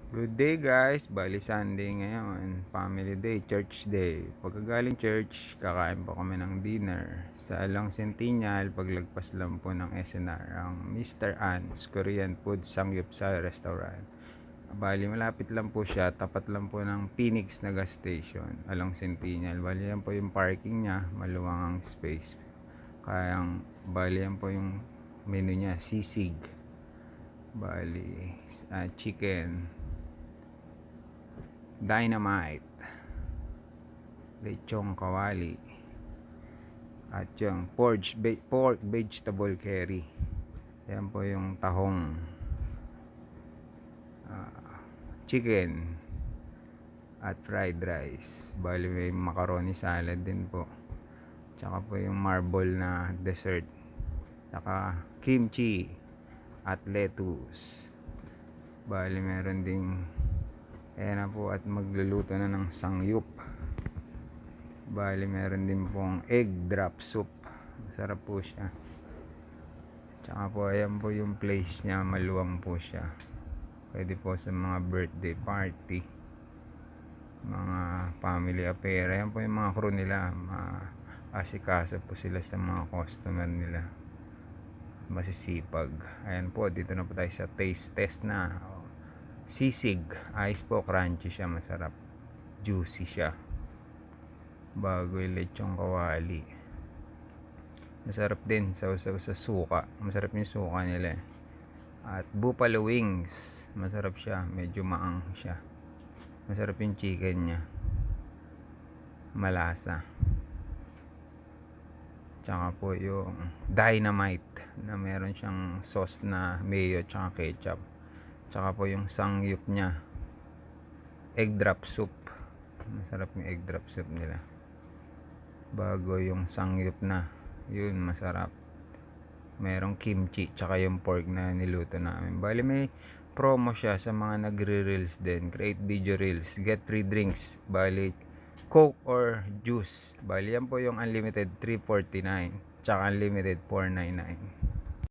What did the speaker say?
Good day guys, bali Sunday ngayon, family day, church day. Pagkagaling church, kakain po kami ng dinner sa Along Centennial, paglagpas lang po ng SNR, ang Mr. Ann's Korean Food Samgyeopsal Restaurant. Bali malapit lang po siya, tapat lang po ng Phoenix na gas station, Along Centennial. Bali yan po yung parking niya, maluwang ang space. Kaya bali yan po yung menu niya, sisig. Bali, chicken, dynamite, lechong kawali, at yung pork vegetable curry. Yan po yung tahong, chicken, at fried rice. Bali may macaroni salad din po. Tsaka po yung marble na dessert. Tsaka kimchi at lettuce. Bali meron ding ayan na po, at magluluto na ng sangyup. Bali meron din pong egg drop soup, masarap po siya. Tsaka po ayan po yung place niya, maluwang po siya. Pwede po sa mga birthday party, mga family affair. Ayan po yung mga crew nila, asikaso po sila sa mga customer nila, masisipag. Ayan po, dito na po tayo sa taste test na sisig. Ayos po, crunchy siya, masarap, juicy siya. Bago yung lechong kawali, masarap din sa suka, masarap yung suka nila. At buffalo wings, masarap siya, medyo maang siya, masarap yung chicken nya, malasa. Tsaka po yung dynamite na meron siyang sauce na mayo tsaka ketchup. Tsaka po yung sangyup nya, egg drop soup, masarap yung egg drop soup nila. Bago yung sangyup na yun, masarap. Merong kimchi tsaka yung pork na niluto namin. Bali may promo siya sa mga nagre-reels din, create video reels, get free drinks. Bali coke or juice. Bali yan po yung unlimited 349 tsaka unlimited 499.